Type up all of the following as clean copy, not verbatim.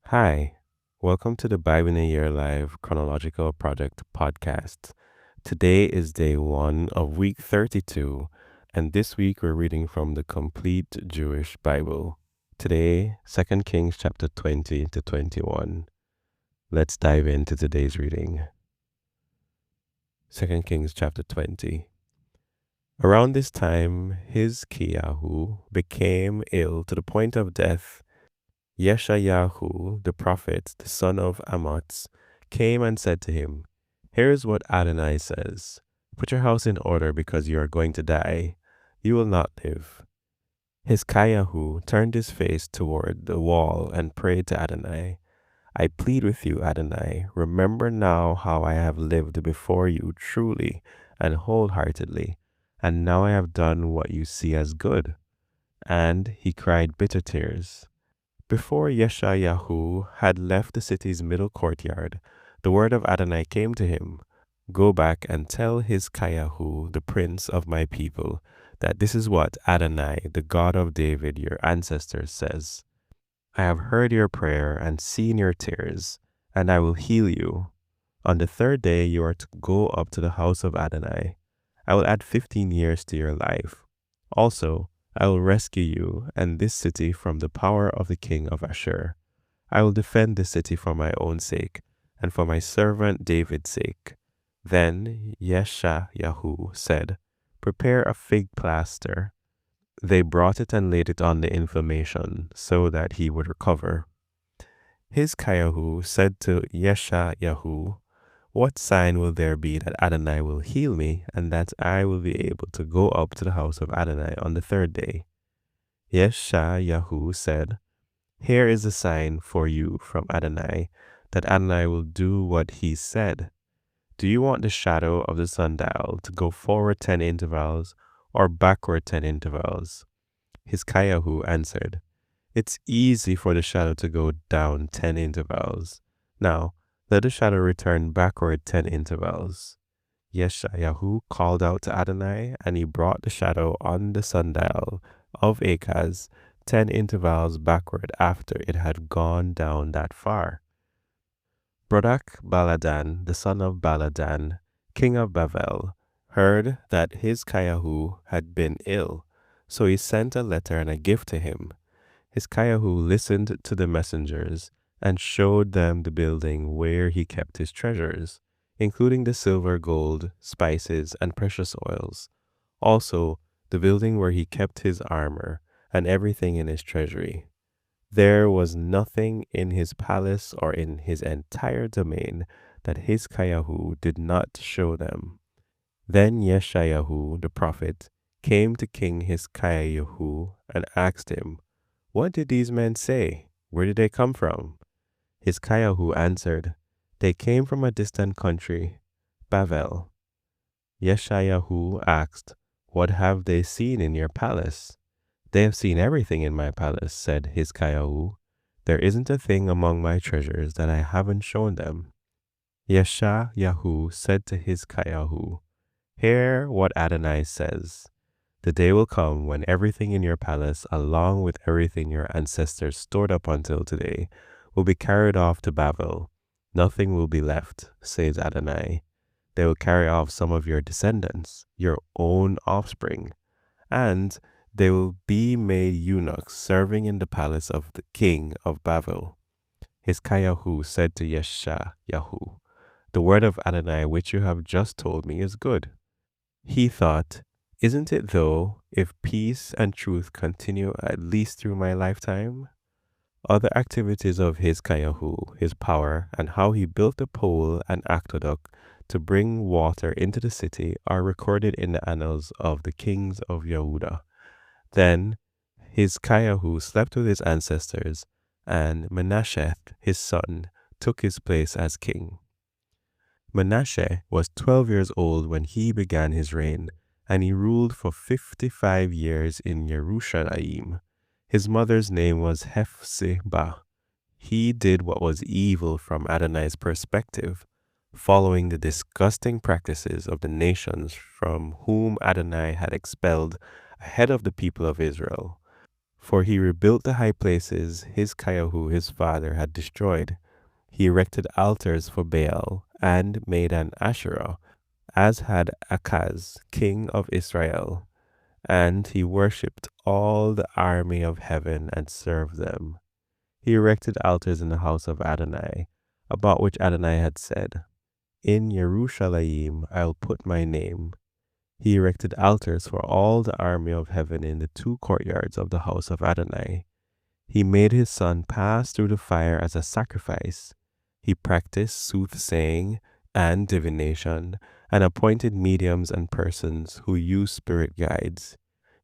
Hi, welcome to the BIAYL Live Chronological Project podcast. Today is day 1 of week 32, and this week we're reading from the Complete Jewish Bible. Today, 2 Kings chapter 20 to 21. Let's dive into today's reading. 2 Kings chapter 20. Around this time, Hizkiyahu became ill to the point of death. Yeshayahu, the prophet, the son of Amoz, came and said to him, "Here's what Adonai says. Put your house in order because you are going to die. You will not live." Hizkiyahu turned his face toward the wall and prayed to Adonai. "I plead with you, Adonai, remember now how I have lived before you truly and wholeheartedly, and now I have done what you see as good." And he cried bitter tears. Before Yeshayahu had left the city's middle courtyard, the word of Adonai came to him. "Go back and tell Hizkiyahu, the prince of my people, that this is what Adonai, the God of David, your ancestors, says. I have heard your prayer and seen your tears, and I will heal you. On the third day you are to go up to the house of Adonai. I will add 15 years to your life. Also, I will rescue you and this city from the power of the king of Ashur. I will defend this city for my own sake and for my servant David's sake." Then Yeshayahu said, "Prepare a fig plaster." They brought it and laid it on the inflammation so that he would recover. Hizkiyahu said to Yeshayahu, "What sign will there be that Adonai will heal me, and that I will be able to go up to the house of Adonai on the third day?" Yeshayahu said, "Here is a sign for you from Adonai, that Adonai will do what he said. Do you want the shadow of the sundial to go forward 10 intervals or backward 10 intervals?" Hizkiyahu answered, "It's easy for the shadow to go down 10 intervals. Now, let the shadow return backward 10 intervals." Yeshayahu called out to Adonai, and he brought the shadow on the sundial of Achaz 10 intervals backward after it had gone down that far. Brodak Baladan, the son of Baladan, king of BIAYL, heard that Hizkiyahu had been ill, so he sent a letter and a gift to him. Hizkiyahu listened to the messengers and showed them the building where he kept his treasures, including the silver, gold, spices, and precious oils. Also, the building where he kept his armor and everything in his treasury. There was nothing in his palace or in his entire domain that Hizkiyahu did not show them. Then Yeshayahu, the prophet, came to King Hizkiyahu and asked him, "What did these men say? Where did they come from?" Hizkiyahu answered, "They came from a distant country, BIAYL." Yeshayahu asked, "What have they seen in your palace?" "They have seen everything in my palace," said Hizkiyahu. "There isn't a thing among my treasures that I haven't shown them." Yeshayahu said to Hizkiyahu, "Hear what Adonai says. The day will come when everything in your palace, along with everything your ancestors stored up until today, will be carried off to Babel. Nothing will be left, says Adonai. They will carry off some of your descendants, your own offspring, and they will be made eunuchs serving in the palace of the king of Babel." Hizkiyahu said to Yeshayahu, "The word of Adonai which you have just told me is good." He thought, "Isn't it though, if peace and truth continue at least through my lifetime?" Other activities of Hizkiyahu, his power, and how he built a pole and aqueduct to bring water into the city are recorded in the annals of the kings of Yehuda. Then Hizkiyahu slept with his ancestors, and Manasseh, his son, took his place as king. Manasseh was 12 years old when he began his reign, and he ruled for 55 years in Yerushalayim. His mother's name was Hephzibah. He did what was evil from Adonai's perspective, following the disgusting practices of the nations from whom Adonai had expelled ahead of the people of Israel. For he rebuilt the high places his Kayahu, his father, had destroyed. He erected altars for Baal and made an Asherah, as had Achaz, king of Israel. And he worshipped all the army of heaven and served them. He erected altars in the house of Adonai, about which Adonai had said, In Jerusalem I'll put my name. He erected altars for all the army of heaven in the two courtyards of the house of Adonai. He made his son pass through the fire as a sacrifice. He practiced soothsaying and divination, and appointed mediums and persons who used spirit guides.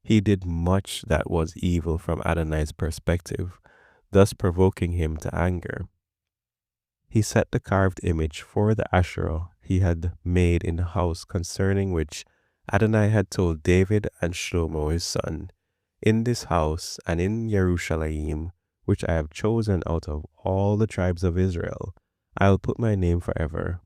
He did much that was evil from Adonai's perspective, thus provoking him to anger. He set the carved image for the Asherah he had made in the house, concerning which Adonai had told David and Shlomo his son, In this house and in Jerusalem, which I have chosen out of all the tribes of Israel, I will put my name forever.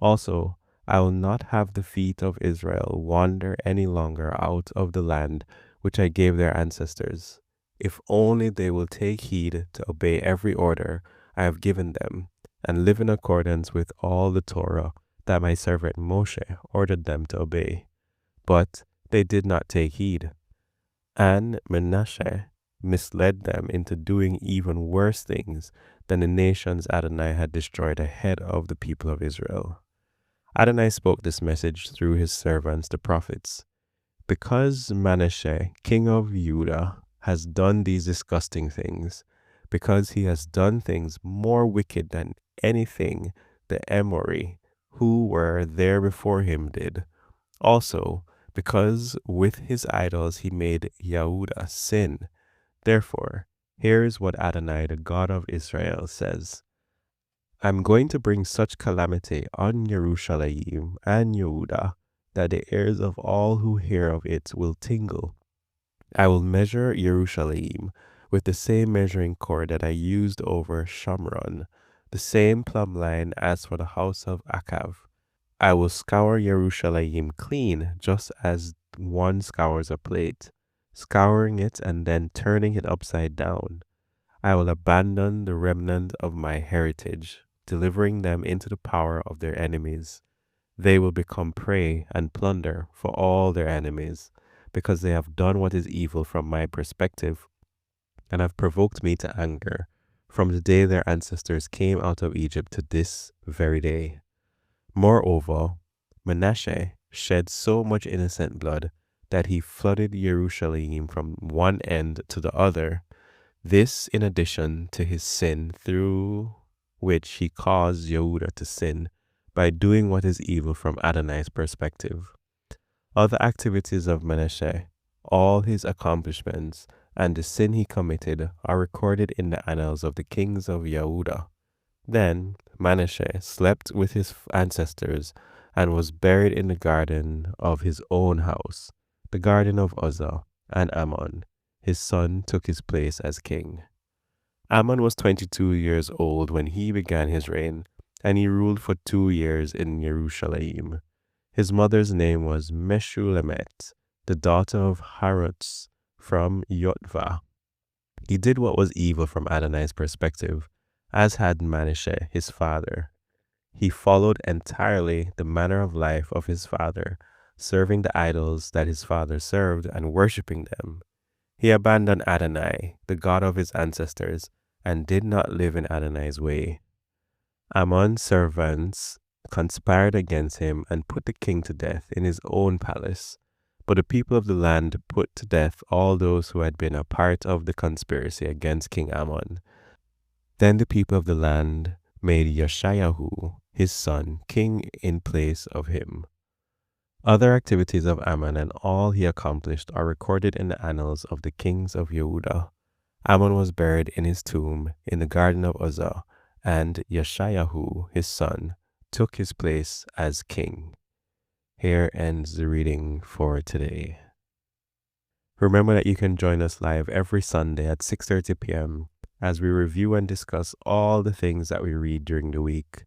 Also, I will not have the feet of Israel wander any longer out of the land which I gave their ancestors, if only they will take heed to obey every order I have given them, and live in accordance with all the Torah that my servant Moshe ordered them to obey. But they did not take heed. And Manasseh misled them into doing even worse things than the nations Adonai had destroyed ahead of the people of Israel. Adonai spoke this message through his servants, the prophets. Because Manasseh, king of Judah, has done these disgusting things, because he has done things more wicked than anything the Emori, who were there before him, did. Also, because with his idols he made Yehudah sin. Therefore, here is what Adonai, the God of Israel, says. I'm going to bring such calamity on Jerusalem and Yehudah that the ears of all who hear of it will tingle. I will measure Jerusalem with the same measuring cord that I used over Shamron, the same plumb line as for the house of Achav. I will scour Jerusalem clean, just as one scours a plate, scouring it and then turning it upside down. I will abandon the remnant of my heritage, delivering them into the power of their enemies. They will become prey and plunder for all their enemies, because they have done what is evil from my perspective, and have provoked me to anger, from the day their ancestors came out of Egypt to this very day. Moreover, Manasseh shed so much innocent blood that he flooded Jerusalem from one end to the other, this in addition to his sin, through which he caused Yehudah to sin by doing what is evil from Adonai's perspective. Other activities of Manasseh, all his accomplishments, and the sin he committed are recorded in the annals of the kings of Yehudah. Then Manasseh slept with his ancestors and was buried in the garden of his own house, the garden of Uzzah, and Ammon, his son, took his place as king. Ammon was 22 years old when he began his reign, and he ruled for 2 years in Jerusalem. His mother's name was Meshulemet, the daughter of Harutz from Yotvah. He did what was evil from Adonai's perspective, as had Manasseh his father. He followed entirely the manner of life of his father, serving the idols that his father served and worshipping them. He abandoned Adonai, the God of his ancestors, and did not live in Adonai's way. Ammon's servants conspired against him and put the king to death in his own palace. But the people of the land put to death all those who had been a part of the conspiracy against King Ammon. Then the people of the land made Yeshayahu, his son, king in place of him. Other activities of Ammon and all he accomplished are recorded in the annals of the kings of Yehudah. Ammon was buried in his tomb in the garden of Uzzah, and Yeshayahu, his son, took his place as king. Here ends the reading for today. Remember that you can join us live every Sunday at 6:30 p.m. as we review and discuss all the things that we read during the week.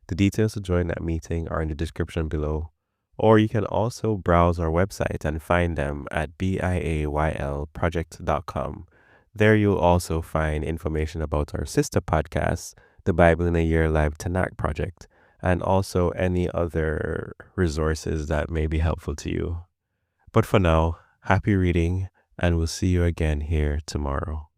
The details to join that meeting are in the description below, or you can also browse our website and find them at BIAYL project.com. There you'll also find information about our sister podcast, the Bible in a Year Live Tanakh Project, and also any other resources that may be helpful to you. But for now, happy reading, and we'll see you again here tomorrow.